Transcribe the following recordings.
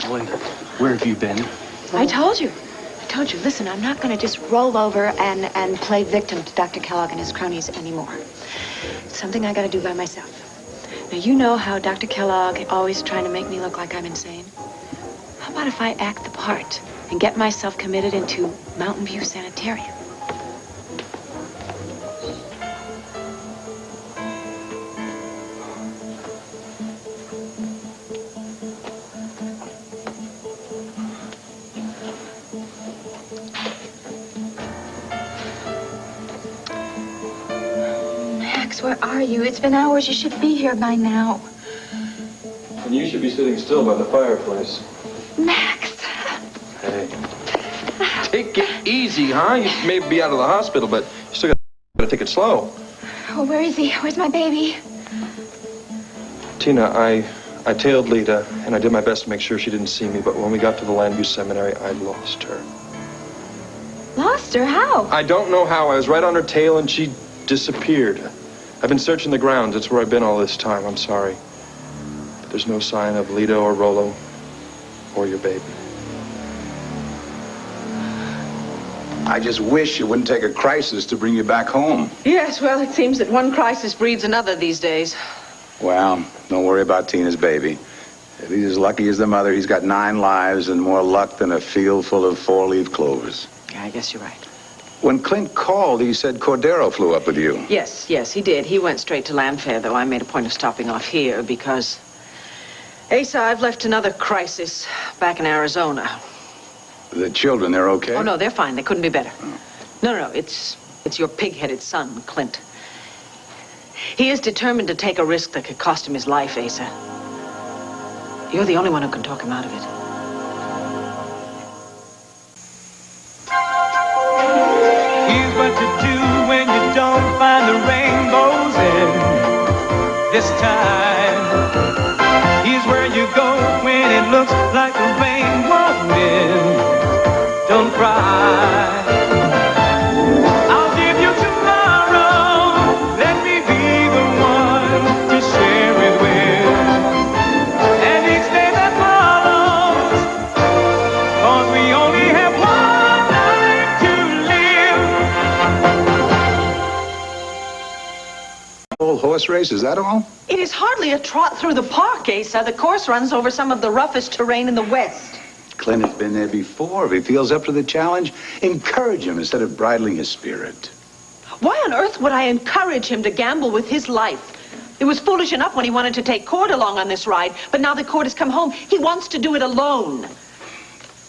Loyita, where have you been? I told you. Listen, I'm not going to just roll over and play victim to Dr. Kellogg and his cronies anymore. It's something I got to do by myself. Now, you know how Dr. Kellogg always trying to make me look like I'm insane? How about if I act the part and get myself committed into Mountain View Sanitarium? Where are you? It's been hours. You should be here by now. And you should be sitting still by the fireplace. Max! Hey. Take it easy, huh? You may be out of the hospital, but you still gotta take it slow. Oh, where is he? Where's my baby? Tina, I tailed Lita, and I did my best to make sure she didn't see me, but when we got to the Llanview Seminary, I lost her. Lost her? How? I don't know how. I was right on her tail, and she disappeared. I've been searching the grounds. That's where I've been all this time. I'm sorry. But there's no sign of Lita or Rolo or your baby. I just wish it wouldn't take a crisis to bring you back home. Yes, well, it seems that one crisis breeds another these days. Well, don't worry about Tina's baby. If he's as lucky as the mother, he's got 9 lives and more luck than a field full of 4-leaf clovers. Yeah, I guess you're right. When Clint called, he said Cordero flew up with you. Yes, he did. He went straight to Llanview, though I made a point of stopping off here because... Asa, I've left another crisis back in Arizona. The children, they're okay? Oh, no, they're fine. They couldn't be better. Oh. No, it's your pig-headed son, Clint. He is determined to take a risk that could cost him his life, Asa. You're the only one who can talk him out of it. What to do when you don't find the rainbows in this time. Here's where you go when it looks like the rain won't end. Don't cry. I'll give you tomorrow. Let me be the one to share it with. And each day that follows, 'cause we only have one life to live. Old horse race, is that all? It is hardly a trot through the park, Asa. The course runs over some of the roughest terrain in the West. Clint has been there before. If he feels up to the challenge, encourage him instead of bridling his spirit. Why on earth would I encourage him to gamble with his life? It was foolish enough when he wanted to take Cord along on this ride, but now that Cord has come home, he wants to do it alone.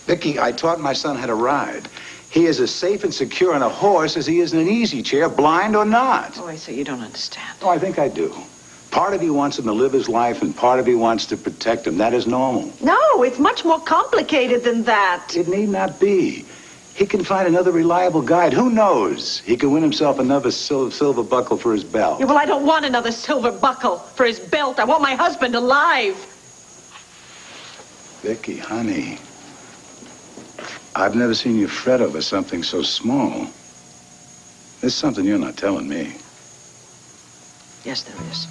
Viki, I taught my son how to ride. He is as safe and secure on a horse as he is in an easy chair, blind or not. Oh, Asa, you don't understand. Oh, I think I do. Part of you wants him to live his life, and part of you wants to protect him. That is normal. No, it's much more complicated than that. It need not be. He can find another reliable guide. Who knows? He can win himself another silver buckle for his belt. Yeah, well, I don't want another silver buckle for his belt. I want my husband alive. Viki, honey, I've never seen you fret over something so small. There's something you're not telling me. Yes, there is.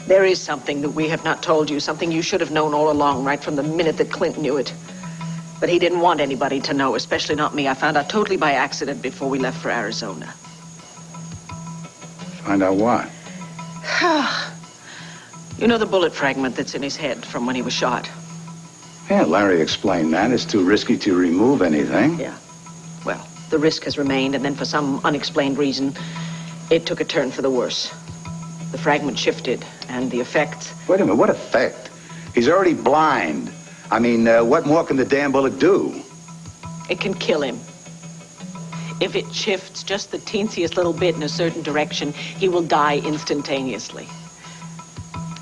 There is something that we have not told you, something you should have known all along, right from the minute that Clint knew it. But he didn't want anybody to know, especially not me. I found out totally by accident before we left for Arizona. Find out what? You know the bullet fragment that's in his head from when he was shot? Yeah, Larry explained that. It's too risky to remove anything. Yeah. Well, the risk has remained, and then for some unexplained reason, it took a turn for the worse. The fragment shifted, and the effect... Wait a minute, what effect? He's already blind. I mean, what more can the damn bullet do? It can kill him. If it shifts just the teensiest little bit in a certain direction, he will die instantaneously.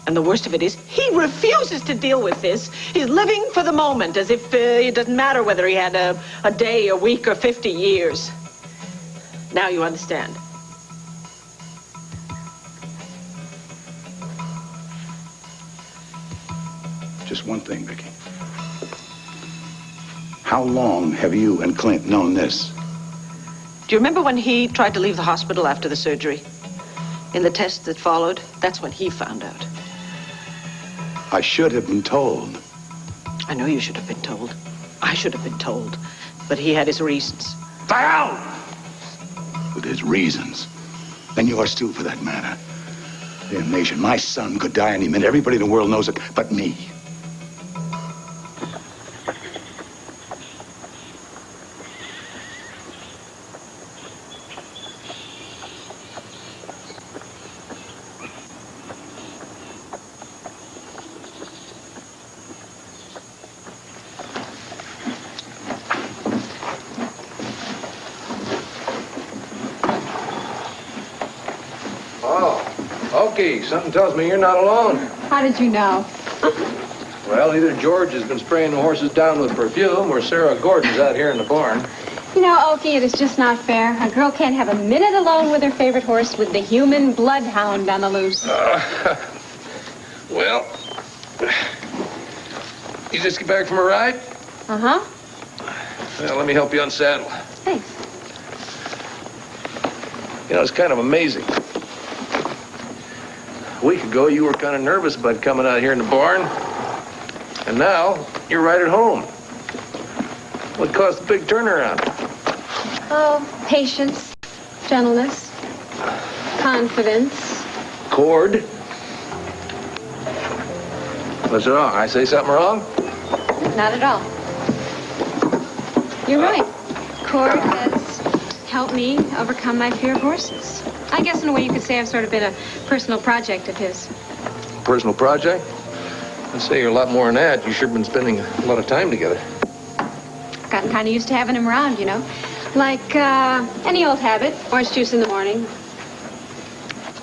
And the worst of it is, he refuses to deal with this. He's living for the moment, as if it doesn't matter whether he had a day, a week, or 50 years. Now you understand. Just one thing, Viki. How long have you and Clint known this? Do you remember when he tried to leave the hospital after the surgery? In the test that followed, that's when he found out. I should have been told. I know you should have been told. I should have been told. But he had his reasons. The hell! With his reasons. And yours too, for that matter. Damnation, my son could die any minute. Everybody in the world knows it, but me. Okay, something tells me you're not alone. How did you know? Well, either George has been spraying the horses down with perfume or Sarah Gordon's out here in the barn. You know, Okie, it is just not fair. A girl can't have a minute alone with her favorite horse with the human bloodhound on the loose. Well, you just get back from a ride? Uh-huh. Well, let me help you unsaddle. Thanks. You know, it's kind of amazing. A week ago, you were kind of nervous about coming out here in the barn. And now, you're right at home. What caused the big turnaround? Oh, patience, gentleness, confidence. Cord? What's wrong? I say something wrong? Not at all. You're right. Cord has helped me overcome my fear of horses. I guess in a way you could say I've sort of been a personal project of his. Personal project? I'd say you're a lot more than that. You've sure been spending a lot of time together. Gotten kind of used to having him around, you know. Like any old habit. Orange juice in the morning.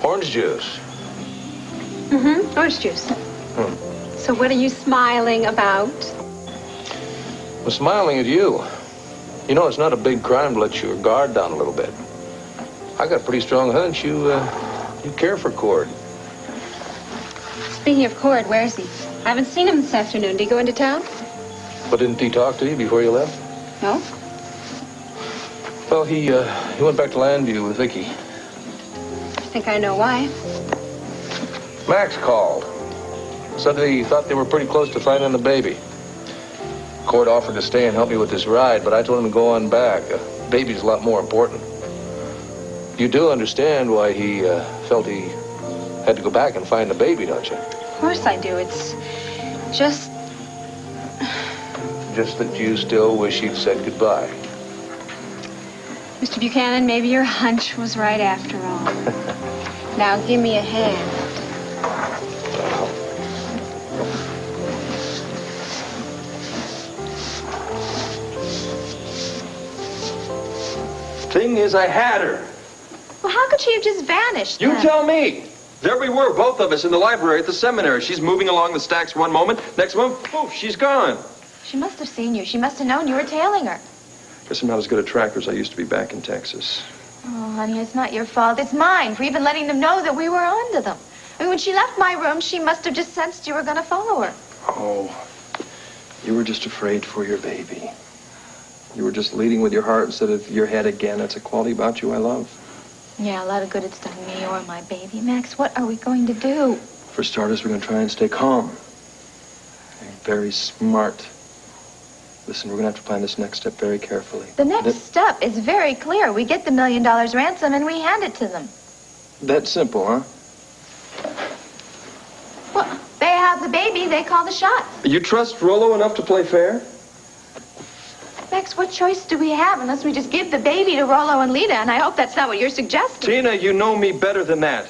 Orange juice? Mm-hmm. Orange juice. So what are you smiling about? I'm smiling at you. You know, it's not a big crime to let your guard down a little bit. I got a pretty strong hunch you care for Cord. Speaking of Cord, where is he? I haven't seen him this afternoon. Did he go into town? But didn't he talk to you before you left? No. Well, he went back to Llanview with Viki. I think I know why. Max called. Said he thought they were pretty close to finding the baby. Cord offered to stay and help me with this ride, but I told him to go on back. Baby's a lot more important. You do understand why he felt he had to go back and find the baby, don't you? Of course I do. It's just... Just that you still wish you'd said goodbye. Mr. Buchanan, maybe your hunch was right after all. Now give me a hand. Thing is, I had her. Well, how could she have just vanished? You then? tell me. There we were, both of us, in the library at the seminary. She's moving along the stacks one moment. Next moment, poof, she's gone. She must have seen you. She must have known you were tailing her. Guess I'm not as good a tracker as I used to be back in Texas. Oh, honey, it's not your fault. It's mine for even letting them know that we were onto them. I mean, when she left my room, she must have just sensed you were going to follow her. Oh, you were just afraid for your baby. You were just leading with your heart instead of your head again. That's a quality about you I love. Yeah, a lot of good it's done me or my baby. Max, what are we going to do? For starters, we're going to try and stay calm. And very smart. Listen, we're going to have to plan this next step very carefully. The next step is very clear. We get the $1 million ransom and we hand it to them. That's simple, huh? Well, they have the baby. They call the shots. You trust Rollo enough to play fair? Max, what choice do we have unless we just give the baby to Rollo and Lita? And I hope that's not what you're suggesting. Tina, you know me better than that.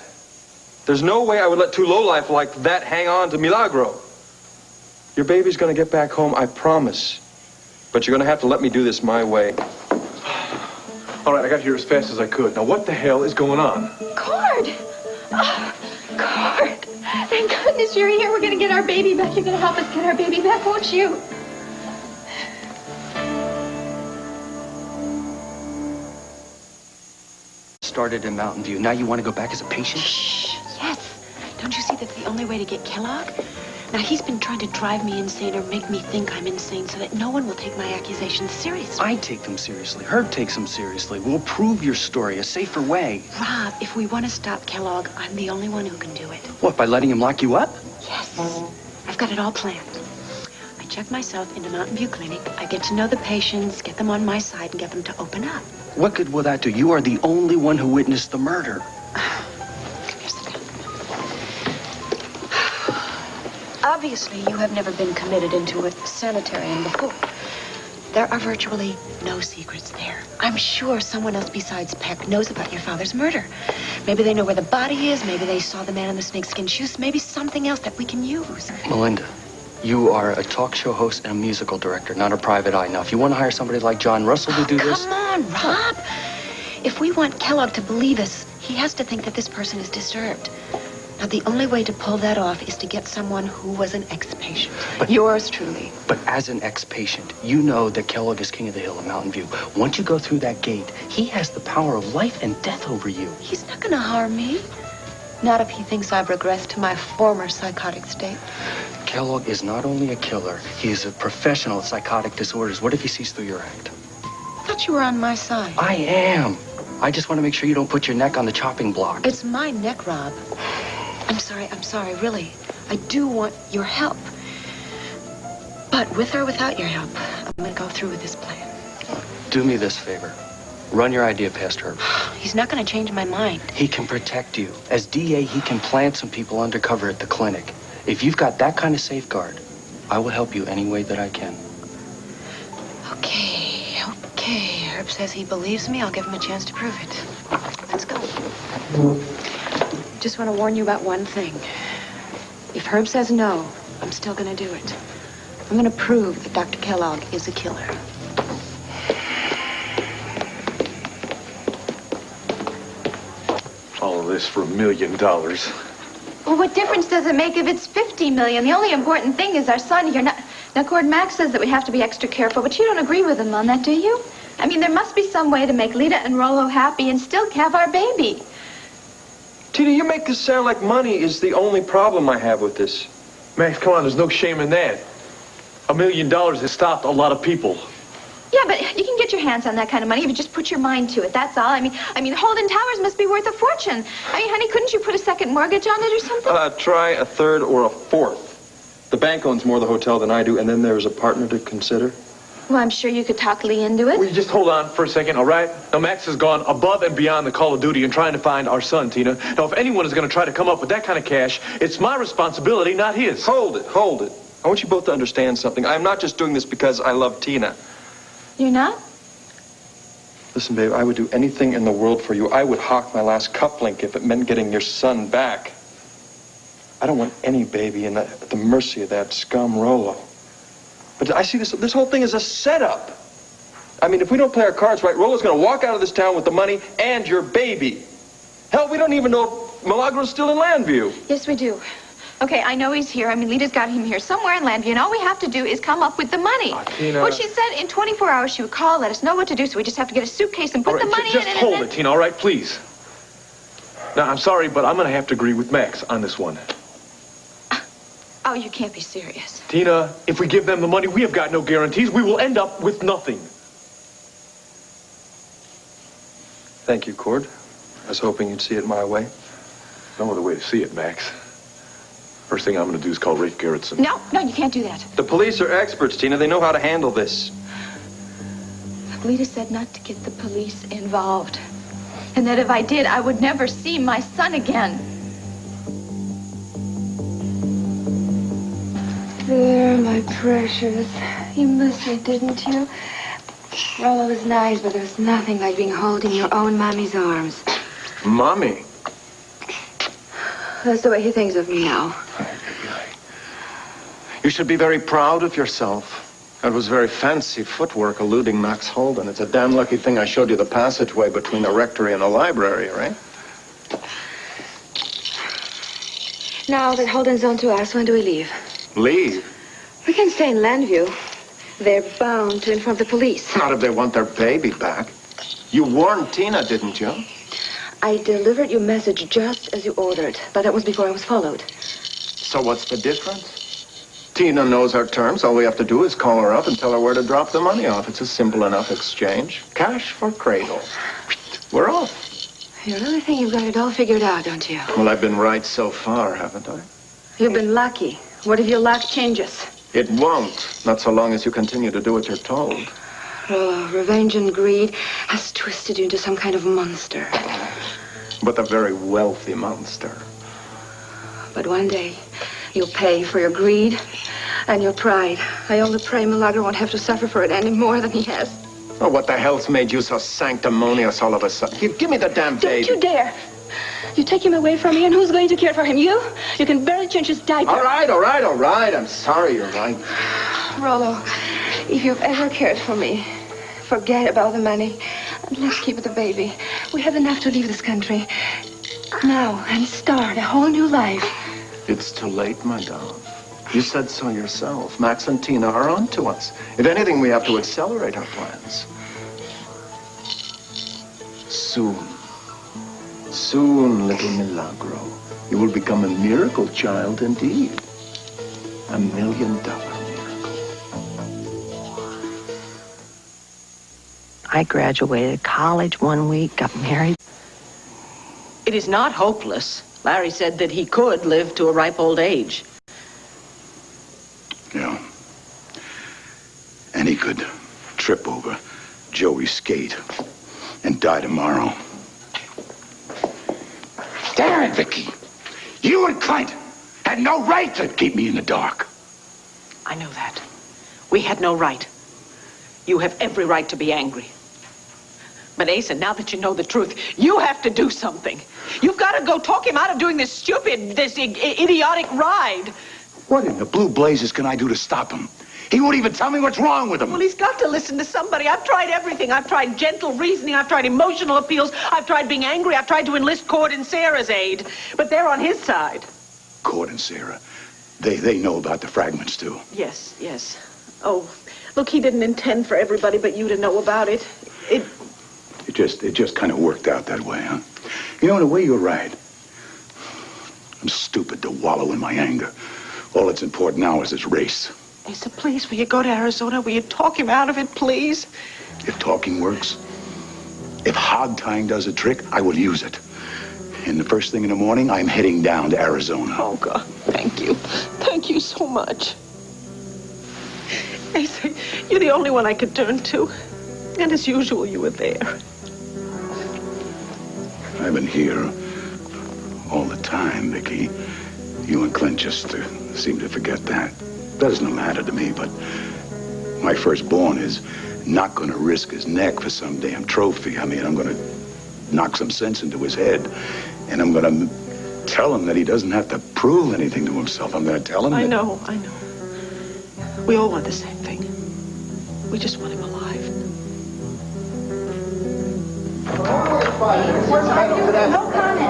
There's no way I would let two lowlife like that hang on to Milagro. Your baby's going to get back home, I promise. But you're going to have to let me do this my way. All right, I got here as fast as I could. Now, what the hell is going on? Cord! Oh, Cord! Thank goodness you're here. We're going to get our baby back. You're going to help us get our baby back, won't you? Started in Mountain View. Now you want to go back as a patient? Shh. Yes. Don't you see that's the only way to get Kellogg? Now, he's been trying to drive me insane or make me think I'm insane so that no one will take my accusations seriously. I take them seriously. Herb takes them seriously. We'll prove your story a safer way. Rob, if we want to stop Kellogg, I'm the only one who can do it. What, by letting him lock you up? Yes. I've got it all planned. I check myself into Mountain View Clinic. I get to know the patients, get them on my side, and get them to open up. What good will that do? You are the only one who witnessed the murder. Obviously, you have never been committed into a sanitarium before. There are virtually no secrets there. I'm sure someone else besides Peck knows about your father's murder. Maybe they know where the body is. Maybe they saw the man in the snakeskin shoes. Maybe something else that we can use. Melinda, you are a talk show host and a musical director, not a private eye. Now, if you want to hire somebody like John Russell to do this... Come on, Rob. If we want Kellogg to believe us, he has to think that this person is disturbed. Now, the only way to pull that off is to get someone who was an ex-patient. Yours truly. But as an ex-patient, you know that Kellogg is king of the hill in Mountain View. Once you go through that gate, he has the power of life and death over you. He's not going to harm me. Not if he thinks I've regressed to my former psychotic state. Kellogg is not only a killer, he is a professional at psychotic disorders. What if he sees through your act? I thought you were on my side. I am. I just want to make sure you don't put your neck on the chopping block. It's my neck, Rob. I'm sorry, really. I do want your help. But with or without your help, I'm going to go through with this plan. Do me this favor. Run your idea past Herb. He's not going to change my mind. He can protect you. As DA, he can plant some people undercover at the clinic. If you've got that kind of safeguard, I will help you any way that I can. Okay. Herb says he believes me. I'll give him a chance to prove it. Let's go. Just want to warn you about one thing. If Herb says no, I'm still going to do it. I'm going to prove that Dr. Kellogg is a killer. All of this for $1 million. Well, what difference does it make if it's $50 million? The only important thing is our son here. Now, Cord, Max says that we have to be extra careful, but you don't agree with him on that, do you? I mean, there must be some way to make Lita and Rollo happy and still have our baby. Tina, you make this sound like money is the only problem I have with this. Max, come on, there's no shame in that. $1 million has stopped a lot of people. Yeah, but you can get your hands on that kind of money if you just put your mind to it, that's all. I mean, Holden Towers must be worth a fortune. I mean, honey, couldn't you put a second mortgage on it or something? Try a third or a fourth. The bank owns more of the hotel than I do, and then there's a partner to consider. Well, I'm sure you could talk Lee into it. Will you just hold on for a second, all right? Now, Max has gone above and beyond the call of duty in trying to find our son, Tina. Now, if anyone is going to try to come up with that kind of cash, it's my responsibility, not his. Hold it. I want you both to understand something. I'm not just doing this because I love Tina. You're not? Listen, babe, I would do anything in the world for you. I would hawk my last cup link if it meant getting your son back. I don't want any baby at the mercy of that scum Rollo. But I see this whole thing as a setup. I mean, if we don't play our cards right, Rollo's going to walk out of this town with the money and your baby. Hell, we don't even know if Milagro's still in Llanview. Yes, we do. Okay, I know he's here. I mean, Lita's got him here somewhere in Llanview, and all we have to do is come up with the money. Tina. Well, she said in 24 hours she would call, let us know what to do, so we just have to get a suitcase and put the money in it. Just hold it, Tina, all right, please. Now, I'm sorry, but I'm going to have to agree with Max on this one. Oh, you can't be serious. Tina, if we give them the money, we have got no guarantees. We will end up with nothing. Thank you, Cord. I was hoping you'd see it my way. No other way to see it, Max. First thing I'm going to do is call Rafe Gerritsen. No, you can't do that. The police are experts, Tina. They know how to handle this. Lita said not to get the police involved. And that if I did, I would never see my son again. There, my precious. You missed it, didn't you? Rollo was nice, but there was nothing like being held in your own mommy's arms. Mommy. That's the way he thinks of me now. You should be very proud of yourself. That was very fancy footwork eluding Max Holden. It's a damn lucky thing I showed you the passageway between the rectory and the library, right? Now that Holden's on to us, when do we leave? Leave? We can stay in Llanview. They're bound to inform the police. Not if they want their baby back. You warned Tina, didn't you? I delivered your message just as you ordered, but that was before I was followed. So what's the difference? Tina knows our terms. All we have to do is call her up and tell her where to drop the money off. It's a simple enough exchange. Cash for cradle. We're off. You really think you've got it all figured out, don't you? Well, I've been right so far, haven't I? You've been lucky. What if your luck changes? It won't. Not so long as you continue to do what you're told. Revenge and greed has twisted you into some kind of monster. But a very wealthy monster. But one day, you'll pay for your greed and your pride. I only pray Milagro won't have to suffer for it any more than he has. Oh, what the hell's made you so sanctimonious all of a sudden? Give me the damn baby. Don't you dare! You take him away from me, and who's going to care for him? You? You can barely change his diaper. All right. I'm sorry, you're right. Rollo, if you've ever cared for me, forget about the money, and let's keep the baby. We have enough to leave this country now and start a whole new life. It's too late, my dove. You said so yourself. Max and Tina are on to us. If anything, we have to accelerate our plans. Soon, little Milagro, you will become a miracle child indeed. $1 million miracle. I graduated college 1 week, got married. It is not hopeless. Larry said that he could live to a ripe old age. Yeah. And he could trip over Joey's skate and die tomorrow. Damn it, Viki. You and Clint had no right to keep me in the dark. I know that. We had no right. You have every right to be angry. But Asa, now that you know the truth, you have to do something. You've got to go talk him out of doing this idiotic ride. What in the blue blazes can I do to stop him? He won't even tell me what's wrong with him. Well, he's got to listen to somebody. I've tried everything. I've tried gentle reasoning. I've tried emotional appeals. I've tried being angry. I've tried to enlist Cord and Sarah's aid. But they're on his side. Cord and Sarah, they know about the fragments, too. Yes. Oh, look, he didn't intend for everybody but you to know about it. It just kind of worked out that way, huh? You know, in a way, you're right. I'm stupid to wallow in my anger. All that's important now is this race. Asa, please, will you go to Arizona? Will you talk him out of it, please? If talking works, if hog tying does a trick, I will use it. And the first thing in the morning, I'm heading down to Arizona. Oh, God, thank you. Thank you so much. Asa, you're the only one I could turn to. And as usual, you were there. I've been here all the time, Viki. You and Clint just seem to forget that. Doesn't matter to me, but my firstborn is not going to risk his neck for some damn trophy. I mean, I'm going to knock some sense into his head, and I'm going to tell him that he doesn't have to prove anything to himself. I'm going to tell him I know. We all want the same thing. We just want him alive. No comment.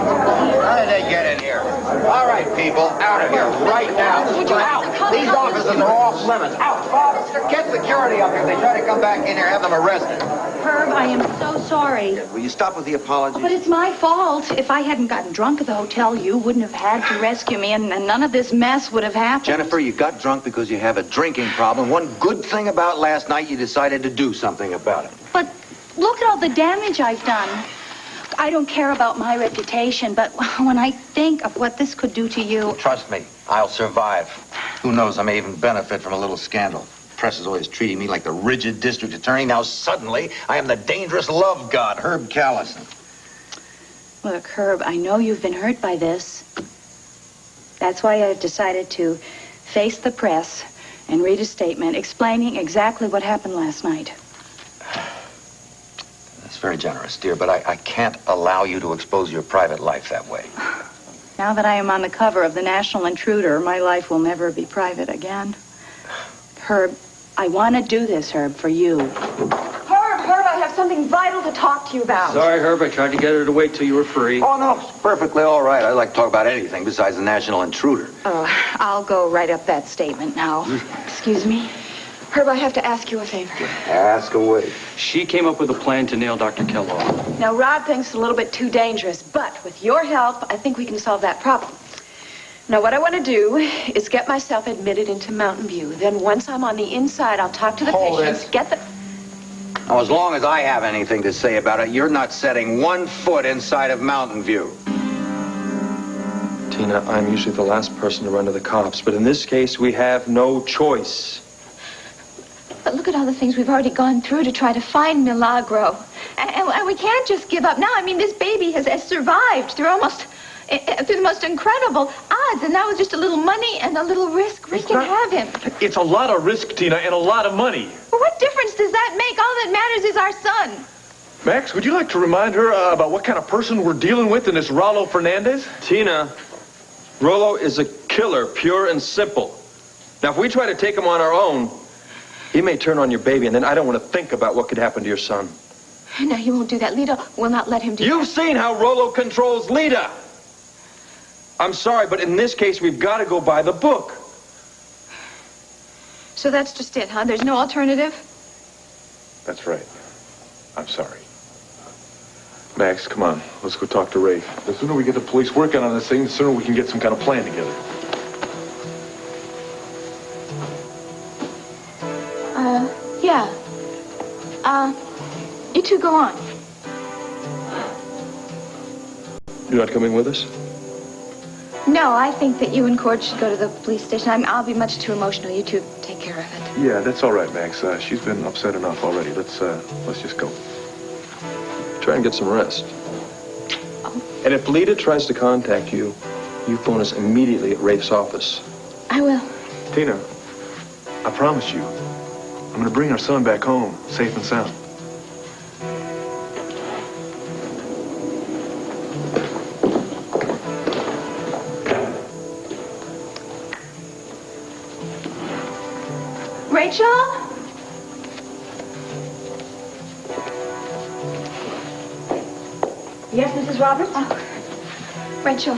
How did they get in here? All right, people, out of here right now. Out. These offices are off limits. Out. Bob, get security up here. If they try to come back in here, have them arrested. Herb, I am so sorry. Will you stop with the apologies? But it's my fault. If I hadn't gotten drunk at the hotel, you wouldn't have had to rescue me, and none of this mess would have happened. Jennifer, you got drunk because you have a drinking problem. One good thing about last night, you decided to do something about it. But look at all the damage I've done. I don't care about my reputation, but when I think of what this could do to you... Trust me, I'll survive. Who knows, I may even benefit from a little scandal. Press is always treating me like the rigid district attorney. Now suddenly, I am the dangerous love god, Herb Callison. Look, Herb, I know you've been hurt by this. That's why I've decided to face the press and read a statement explaining exactly what happened last night. That's very generous, dear, but I can't allow you to expose your private life that way. Now that I am on the cover of the National Intruder, my life will never be private again. Herb, I want to do this, Herb, for you. Herb, I have something vital to talk to you about. Sorry, Herb, I tried to get her to wait till you were free. Oh, no, it's perfectly all right. I like to talk about anything besides the National Intruder. I'll go write up that statement now. Excuse me. Herb, I have to ask you a favor. Ask away. She came up with a plan to nail Dr. Kellogg. Now, Rod thinks it's a little bit too dangerous, but with your help, I think we can solve that problem. Now, what I want to do is get myself admitted into Mountain View. Then once I'm on the inside, I'll talk to the patients, get the... Now, as long as I have anything to say about it, you're not setting 1 foot inside of Mountain View. Tina, I'm usually the last person to run to the cops, but in this case, we have no choice. But look at all the things we've already gone through to try to find Milagro. And we can't just give up now. I mean, this baby has survived through the most incredible odds. And now with just a little money and a little risk, we can have him. It's a lot of risk, Tina, and a lot of money. Well, what difference does that make? All that matters is our son. Max, would you like to remind her about what kind of person we're dealing with in this Rollo Fernandez? Tina, Rollo is a killer, pure and simple. Now, if we try to take him on our own, he may turn on your baby, and then I don't want to think about what could happen to your son. No, he won't do that. Lita will not let him do that. You've seen how Rollo controls Lita. I'm sorry, but in this case, we've got to go by the book. So that's just it, huh? There's no alternative? That's right. I'm sorry. Max, come on. Let's go talk to Rafe. The sooner we get the police working on this thing, the sooner we can get some kind of plan together. Yeah. You two go on. You're not coming with us? No, I think that you and Cord should go to the police station. I'll be much too emotional. You two take care of it. Yeah, that's all right, Max. She's been upset enough already. Let's just go. Try and get some rest. Oh. And if Lita tries to contact you, you phone us immediately at Rafe's office. I will. Tina, I promise you, I'm going to bring our son back home, safe and sound. Rachel? Yes, Mrs. Roberts? Oh, Rachel.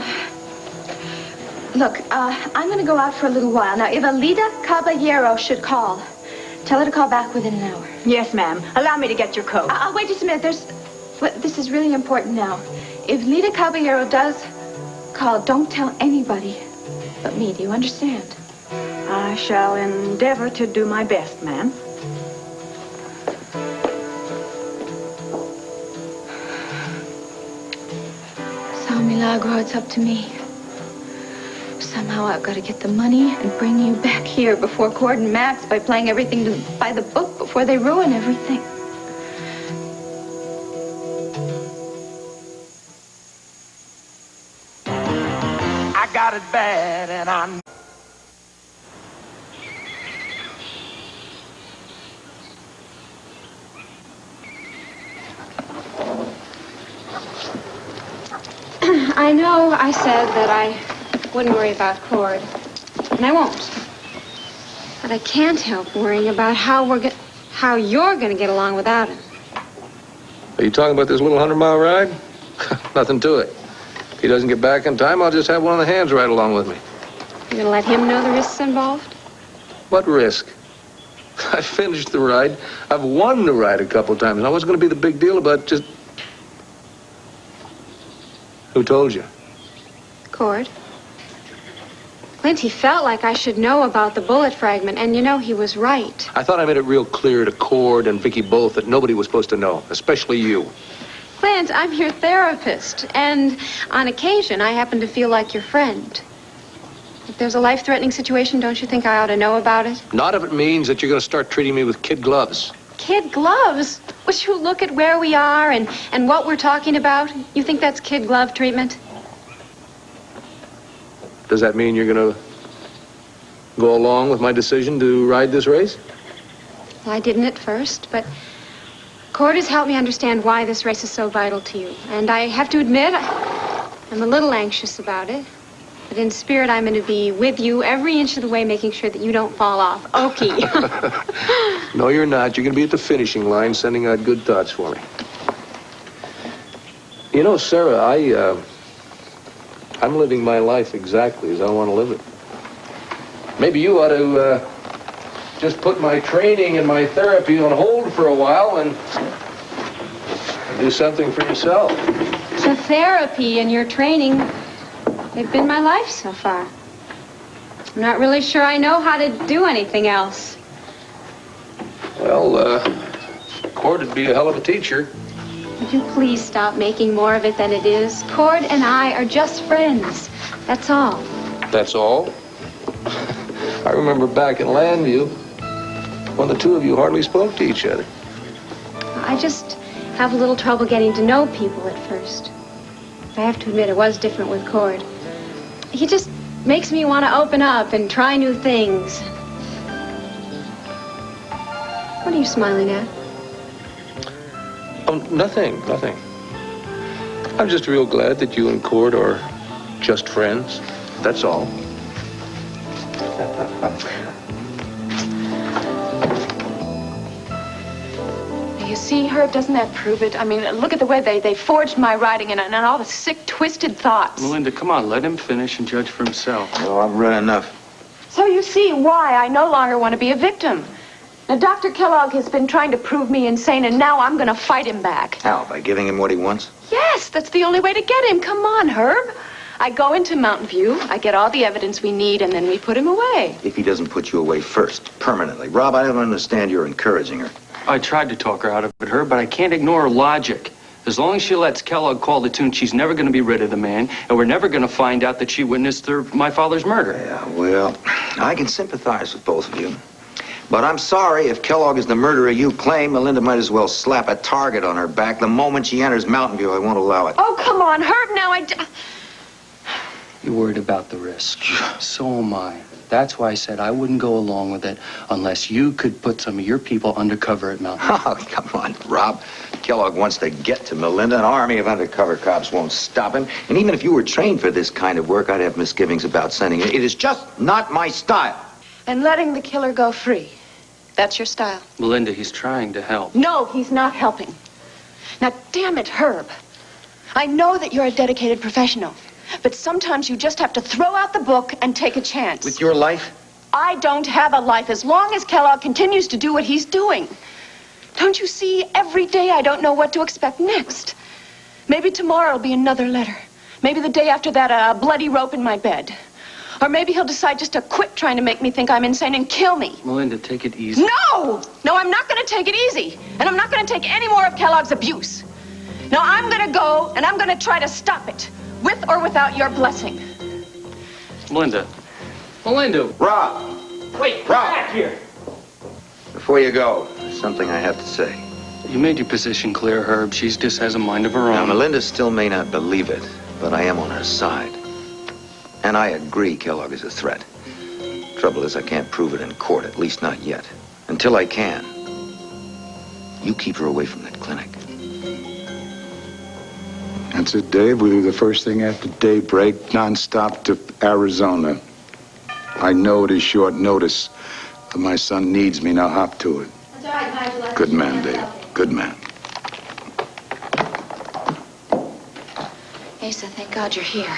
Look, I'm going to go out for a little while. Now, if Alida Caballero should call, tell her to call back within an hour. Yes, ma'am. Allow me to get your coat. Wait just a minute. This is really important now. If Lita Caballero does call, don't tell anybody but me. Do you understand? I shall endeavor to do my best, ma'am. So, Milagro, it's up to me. Somehow I've got to get the money and bring you back here before Cord and Max by playing everything by the book before they ruin everything. I got it bad and I... I know I said that I wouldn't worry about Cord, and I won't. But I can't help worrying about how you're gonna get along without him. Are you talking about this little 100-mile ride? Nothing to it. If he doesn't get back in time, I'll just have one of the hands ride along with me. You're gonna let him know the risks involved? What risk? I finished the ride. I've won the ride a couple times. Now, what's going to be the big deal about just... Who told you? Cord. Clint, he felt like I should know about the bullet fragment, and you know he was right. I thought I made it real clear to Cord and Viki both that nobody was supposed to know, especially you. Clint, I'm your therapist, and on occasion I happen to feel like your friend. If there's a life-threatening situation, don't you think I ought to know about it? Not if it means that you're going to start treating me with kid gloves. Kid gloves? Would you look at where we are and what we're talking about? You think that's kid glove treatment? Does that mean you're going to go along with my decision to ride this race? Well, I didn't at first, but Cord has helped me understand why this race is so vital to you. And I have to admit, I'm a little anxious about it. But in spirit, I'm going to be with you every inch of the way, making sure that you don't fall off. Okay. No, you're not. You're going to be at the finishing line, sending out good thoughts for me. You know, Sarah, I'm living my life exactly as I want to live it. Maybe you ought to just put my training and my therapy on hold for a while and do something for yourself. The therapy and your training, they've been my life so far. I'm not really sure I know how to do anything else. Well, Cord would be a hell of a teacher. Would you please stop making more of it than it is? Cord and I are just friends. That's all. That's all? I remember back in Llanview when the two of you hardly spoke to each other. I just have a little trouble getting to know people at first. I have to admit, it was different with Cord. He just makes me want to open up and try new things. What are you smiling at? Oh, nothing. I'm just real glad that you and Cord are just friends. That's all. You see, Herb, doesn't that prove it? I mean, look at the way they forged my writing and all the sick, twisted thoughts. Melinda, come on, let him finish and judge for himself. Oh, I've read enough. So you see why I no longer want to be a victim. Now, Dr. Kellogg has been trying to prove me insane, and now I'm going to fight him back. How, by giving him what he wants? Yes, that's the only way to get him. Come on, Herb. I go into Mountain View, I get all the evidence we need, and then we put him away. If he doesn't put you away first, permanently. Rob, I don't understand you're encouraging her. I tried to talk her out of it, Herb, but I can't ignore her logic. As long as she lets Kellogg call the tune, she's never going to be rid of the man, and we're never going to find out that she witnessed my father's murder. Yeah, well, I can sympathize with both of you. But I'm sorry, if Kellogg is the murderer you claim, Melinda might as well slap a target on her back the moment she enters Mountain View. I won't allow it. Oh, come on, Herb, now You're worried about the risk. So am I. That's why I said I wouldn't go along with it unless you could put some of your people undercover at Mountain View. Oh, come on, Rob. Kellogg wants to get to Melinda. An army of undercover cops won't stop him. And even if you were trained for this kind of work, I'd have misgivings about sending you. It is just not my style. And letting the killer go free. That's your style. Melinda, he's trying to help. No, he's not helping. Now, damn it, Herb. I know that you're a dedicated professional, but sometimes you just have to throw out the book and take a chance. With your life? I don't have a life as long as Kellogg continues to do what he's doing. Don't you see? Every day I don't know what to expect next. Maybe tomorrow will be another letter. Maybe the day after that, a bloody rope in my bed. Or maybe he'll decide just to quit trying to make me think I'm insane and kill me. Melinda, take it easy. No! No, I'm not going to take it easy. And I'm not going to take any more of Kellogg's abuse. No, I'm going to go and I'm going to try to stop it. With or without your blessing. Melinda. Melinda. Rob! Wait, Rob! back here. Before you go, there's something I have to say. You made your position clear, Herb. She just has a mind of her Now, own. Melinda still may not believe it, but I am on her side. And I agree Kellogg is a threat. Trouble is, I can't prove it in court, at least not yet. Until I can, you keep her away from that clinic. That's it, Dave. We'll do the first thing after daybreak, nonstop to Arizona. I know it is short notice, but my son needs me. Now hop to it. That's all right, Nigel. Good man, Dave. Good man. Asa, thank God you're here.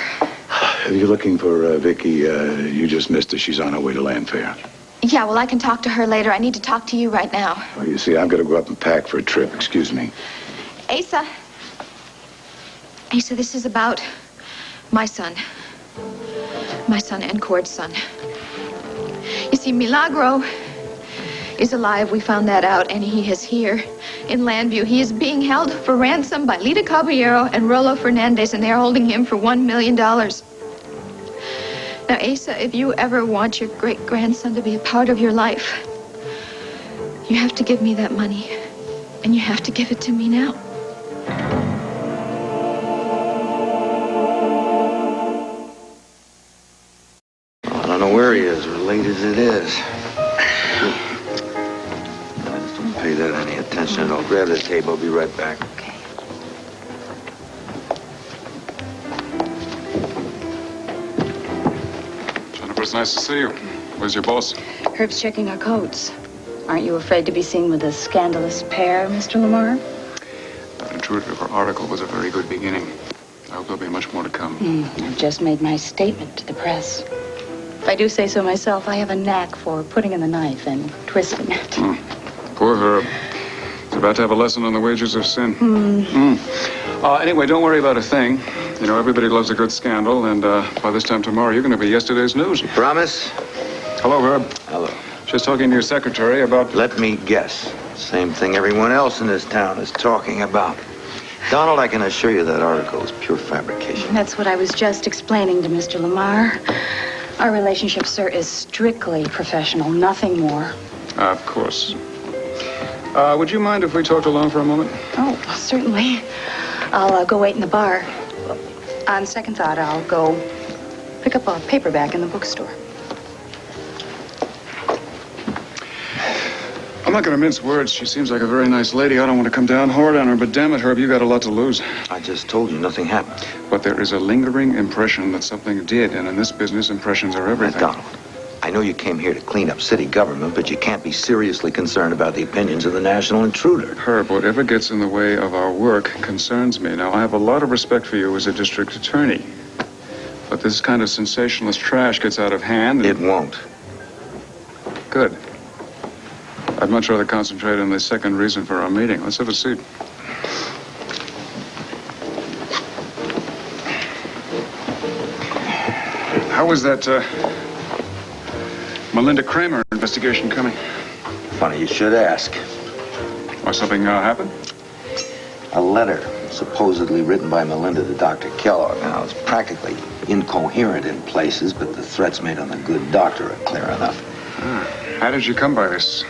If you're looking for Vicky, you just missed her. She's on her way to Llanview. Yeah, well, I can talk to her later. I need to talk to you right now. Well, you see, I've got to go up and pack for a trip. Excuse me. Asa. Asa, this is about my son. My son and Cord's son. You see, Milagro is alive. We found that out, and he is here in Llanview. He is being held for ransom by Lita Caballero and Rolo Fernandez, and they are holding him for $1 million. Now, Asa, if you ever want your great-grandson to be a part of your life, you have to give me that money, and you have to give it to me now. I don't know where he is, or late as it is. Don't pay that any attention at all. Grab the table. I'll be right back. Okay. Jennifer, it's nice to see you. Where's your boss? Herb's checking our codes. Aren't you afraid to be seen with a scandalous pair, Mr. Lamar? That intrusive article was a very good beginning. I hope there'll be much more to come. I've just made my statement to the press. If I do say so myself, I have a knack for putting in the knife and twisting it. Poor Herb. He's about to have a lesson on the wages of sin. Anyway, don't worry about a thing. You know, everybody loves a good scandal, and by this time tomorrow, you're going to be yesterday's news. You promise? Hello, Herb. Hello. Just talking to your secretary about... Let me guess. Same thing everyone else in this town is talking about. Donald, I can assure you that article is pure fabrication. That's what I was just explaining to Mr. Lamar. Our relationship, sir, is strictly professional, nothing more. Of course. Would you mind if we talked alone for a moment? Oh, certainly. I'll go wait in the bar. On second thought, I'll go pick up a paperback in the bookstore. I'm not going to mince words. She seems like a very nice lady. I don't want to come down hard on her, but damn it, Herb, you got a lot to lose. I just told you nothing happened. But there is a lingering impression that something did, and in this business, impressions are everything. Donald, I know you came here to clean up city government, but you can't be seriously concerned about the opinions of the national intruder. Herb, whatever gets in the way of our work concerns me. Now, I have a lot of respect for you as a district attorney. But this kind of sensationalist trash gets out of hand. It won't. Good. I'd much rather concentrate on the second reason for our meeting. Let's have a seat. How was that, Melinda Kramer investigation coming? Funny you should ask. Why, something happened? A letter supposedly written by Melinda to Dr. Kellogg. Now, it's practically incoherent in places, but the threats made on the good doctor are clear enough. How did you come by this?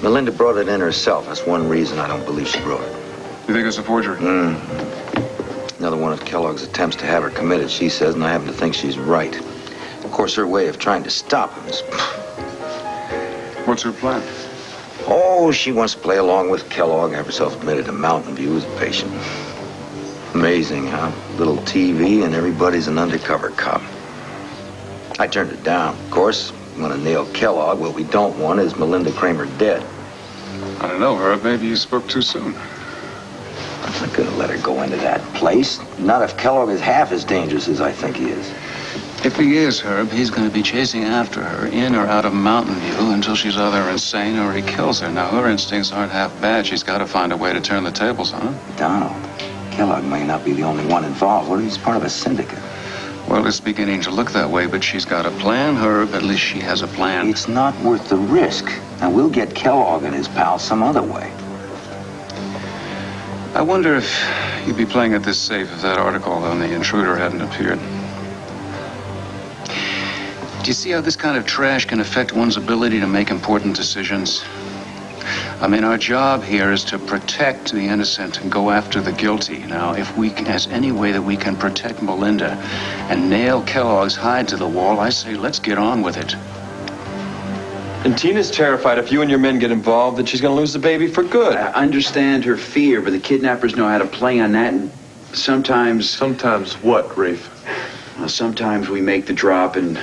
Melinda brought it in herself. That's one reason I don't believe she wrote it. You think it's a forgery? Another one of Kellogg's attempts to have her committed, she says, and I happen to think she's right. Of course, her way of trying to stop him is... What's her plan? Oh, she wants to play along with Kellogg, have herself admitted to Mountain View as a patient. Amazing, huh? Little TV and everybody's an undercover cop. I turned it down, of course. We want to nail Kellogg. What we don't want is Melinda Kramer dead. I don't know, Herb. Maybe you spoke too soon. I'm not going to let her go into that place. Not if Kellogg is half as dangerous as I think he is. If he is, Herb, he's going to be chasing after her in or out of Mountain View until she's either insane or he kills her. Now, her instincts aren't half bad. She's got to find a way to turn the tables on him. Donald, Kellogg may not be the only one involved. What if he's part of a syndicate? Well, it's beginning to look that way, but she's got a plan, Herb. At least she has a plan. It's not worth the risk. And we'll get Kellogg and his pals some other way. I wonder if you'd be playing it this safe if that article on the intruder hadn't appeared. Do you see how this kind of trash can affect one's ability to make important decisions? I mean, our job here is to protect the innocent and go after the guilty. Now, if we can, has any way that we can protect Melinda and nail Kellogg's hide to the wall, I say let's get on with it. And Tina's terrified if you and your men get involved that she's going to lose the baby for good. I understand her fear, but the kidnappers know how to play on that, and sometimes... Sometimes what, Rafe? Well, sometimes we make the drop and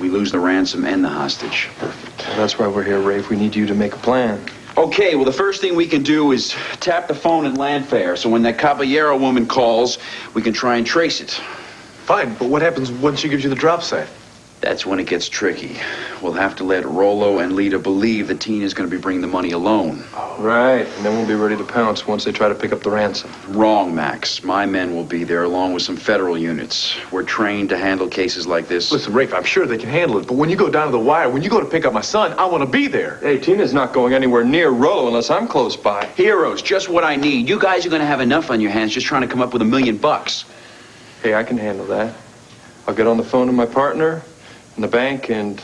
we lose the ransom and the hostage. Perfect. That's why we're here, Rafe. We need you to make a plan. Okay, well, the first thing we can do is tap the phone at Llanview, so when that Caballero woman calls, we can try and trace it. Fine, but what happens when she gives you the drop site? That's when it gets tricky. We'll have to let Rollo and Lita believe that Tina's going to be bringing the money alone. Right, and then we'll be ready to pounce once they try to pick up the ransom. Wrong, Max. My men will be there along with some federal units. We're trained to handle cases like this. Listen, Rafe, I'm sure they can handle it, but when you go down to the wire, when you go to pick up my son, I want to be there. Hey, Tina's not going anywhere near Rollo unless I'm close by. Heroes, just what I need. You guys are going to have enough on your hands just trying to come up with $1 million. Hey, I can handle that. I'll get on the phone to my partner in the bank, and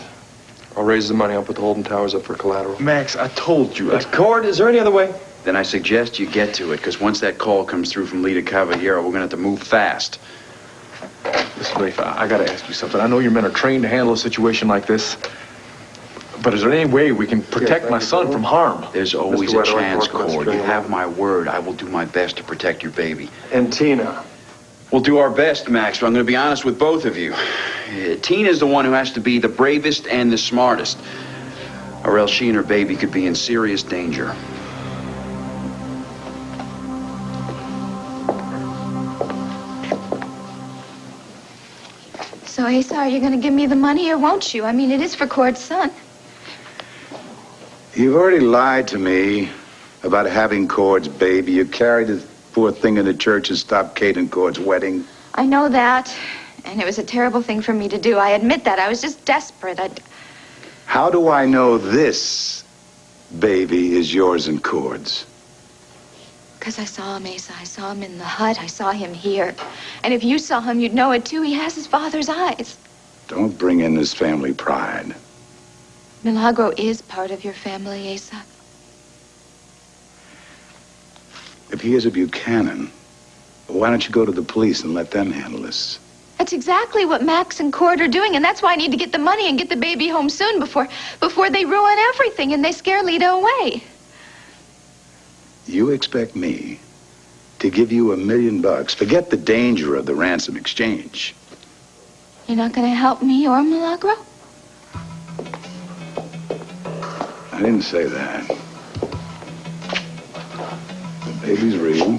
I'll raise the money. I'll put the Holden Towers up for collateral. Max, I told you. Cord, is there any other way? Then I suggest you get to it, because once that call comes through from Lita Caballero, we're going to have to move fast. Listen, Rafe, I got to ask you something. I know your men are trained to handle a situation like this, but is there any way we can protect my son from harm? There's always a chance, Cord. You have my word. I will do my best to protect your baby. And Tina? We'll do our best, Max, but I'm going to be honest with both of you. Tina's the one who has to be the bravest and the smartest, or else she and her baby could be in serious danger. So, Asa, are you going to give me the money or won't you? I mean, it is for Cord's son. You've already lied to me about having Cord's baby. You carried the poor thing in the church and stopped Kate and Cord's wedding. I know that, and it was a terrible thing for me to do. I admit that. I was just desperate. How do I know this baby is yours and Cord's? Because I saw him, Asa. I saw him in the hut. I saw him here. And if you saw him, you'd know it, too. He has his father's eyes. Don't bring in this family pride. Milagro is part of your family, Asa. If he is a Buchanan, why don't you go to the police and let them handle this? That's exactly what Max and Cord are doing, and that's why I need to get the money and get the baby home soon before they ruin everything and they scare Lita away. You expect me to give you $1 million? Forget the danger of the ransom exchange. You're not going to help me or Milagro? I didn't say that. The baby's real.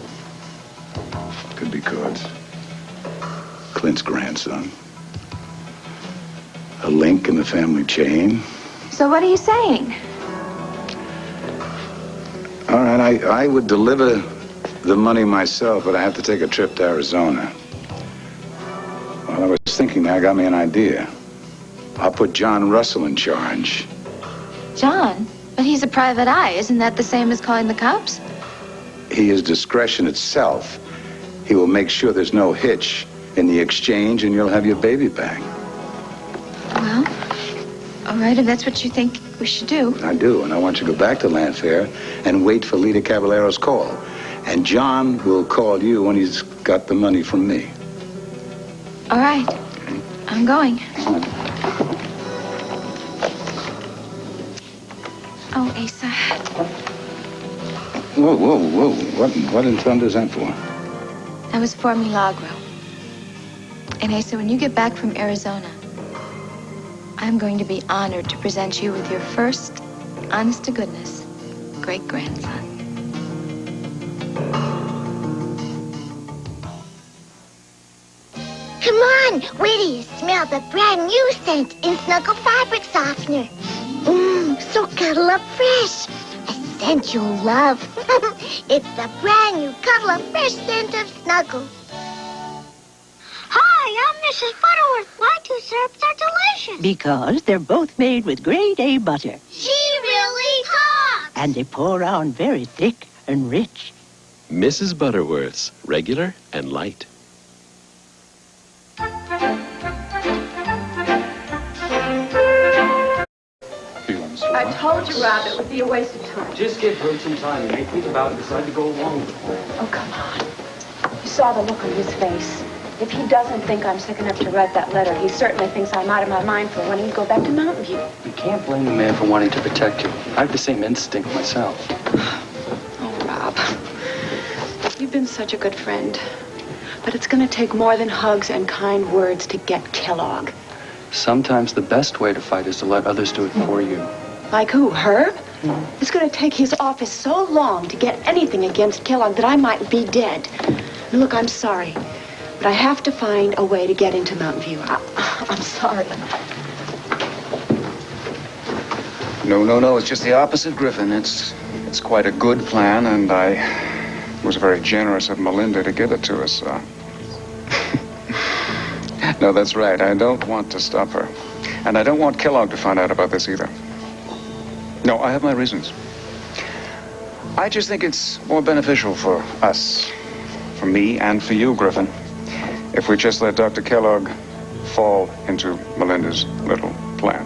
Could be Cord's. Clint's grandson. A link in the family chain. So what are you saying? All right, I would deliver the money myself, but I have to take a trip to Arizona. While I was thinking, I got me an idea. I'll put John Russell in charge. John? But he's a private eye. Isn't that the same as calling the cops? He is discretion itself. He will make sure there's no hitch in the exchange, and you'll have your baby back. Well, all right, if that's what you think we should do. I do, and I want you to go back to Llanview and wait for Lita Caballero's call. And John will call you when he's got the money from me. All right. I'm going. Oh, Asa. Whoa. What in thunder is that for? That was for Milagro. And Asa, when you get back from Arizona, I'm going to be honored to present you with your first, honest-to-goodness, great-grandson. Come on, where do you smell the brand new scent in Snuggle Fabric Softener? So cuddle up fresh. A scent you'll love. It's the brand new cuddle up fresh scent of Snuggle. Hi, I'm Mrs. Butterworth. My two syrups are delicious. Because they're both made with grade A butter. She really talks. And they pour on very thick and rich. Mrs. Butterworth's, regular and light. I told you, Rob, it would be a waste of time. Just give him some time. He may think about it and decide to go along with it. Oh, come on. You saw the look on his face. If he doesn't think I'm sick enough to write that letter, he certainly thinks I'm out of my mind for wanting to go back to Mountain View. You can't blame a man for wanting to protect you. I have the same instinct myself. Oh, Rob. You've been such a good friend. But it's going to take more than hugs and kind words to get Kellogg. Sometimes the best way to fight is to let others do it for you. Like who, Herb? It's going to take his office so long to get anything against Kellogg that I might be dead. And look, I'm sorry, but I have to find a way to get into Mountain View. I'm sorry. No, it's just the opposite, Griffin. It's quite a good plan, and I was very generous of Melinda to give it to us. No, that's right. I don't want to stop her. And I don't want Kellogg to find out about this either. No, I have my reasons. I just think it's more beneficial for us, for me and for you, Griffin, if we just let Dr. Kellogg fall into Melinda's little plan.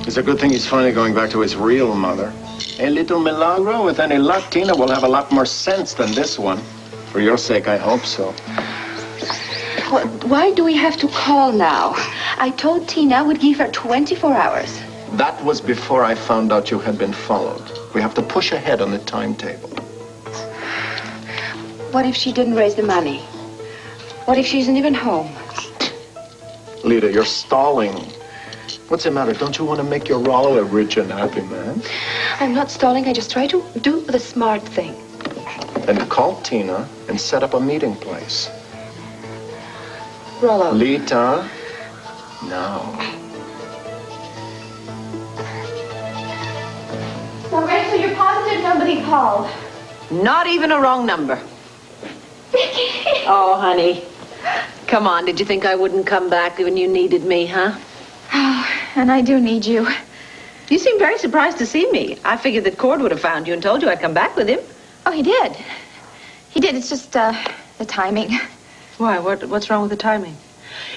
It's a good thing he's finally going back to his real mother. A little Milagro, with any luck, Tina will have a lot more sense than this one. For your sake, I hope so. Why do we have to call now? I told Tina I would give her 24 hours. That was before I found out you had been followed. We have to push ahead on the timetable. What if she didn't raise the money? What if she isn't even home? Lita, you're stalling. What's the matter? Don't you want to make your Rollo a rich and happy man? I'm not stalling. I just try to do the smart thing. Then call Tina and set up a meeting place. Rollo. Lita, now. Well, Rachel, you're positive nobody called. Not even a wrong number. Viki! Oh, honey. Come on, did you think I wouldn't come back when you needed me, huh? Oh, and I do need you. You seem very surprised to see me. I figured that Cord would have found you and told you I'd come back with him. Oh, he did. He did. It's just, the timing. Why? What's wrong with the timing?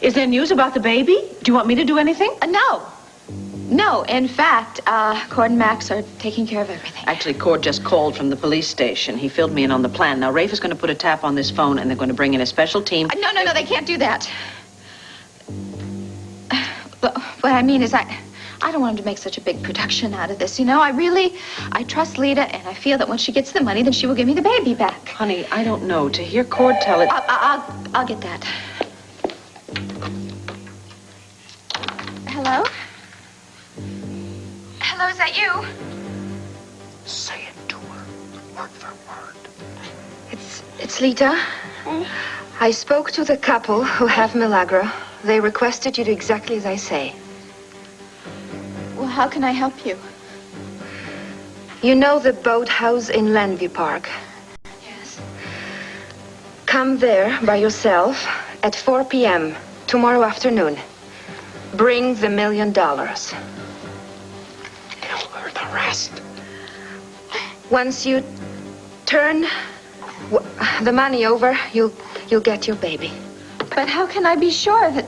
Is there news about the baby? Do you want me to do anything? No. No, in fact, Cord and Max are taking care of everything. Actually, Cord just called from the police station. He filled me in on the plan. Now, Rafe is going to put a tap on this phone, and they're going to bring in a special team. No, they can't do that. What I mean is I don't want him to make such a big production out of this, you know? I trust Lita, and I feel that when she gets the money, then she will give me the baby back. Honey, I don't know. To hear Cord tell it... I'll get that. Hello? Hello, is that you? Say it to her, word for word. It's Lita. I spoke to the couple who have Milagro. They requested you do exactly as I say. Well, how can I help you? You know the boathouse in Llanview Park? Yes. Come there by yourself at 4 p.m. tomorrow afternoon. Bring the $1 million. Tell her the rest. Once you turn the money over, you'll get your baby. But how can I be sure that...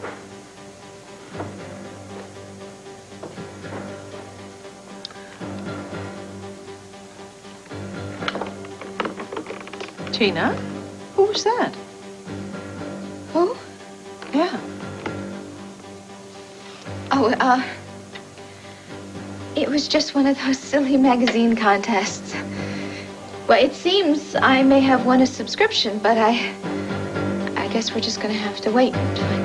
Tina? Who was that? Who? Yeah. Oh, it was just one of those silly magazine contests. Well, it seems I may have won a subscription, but I guess we're just gonna have to wait and find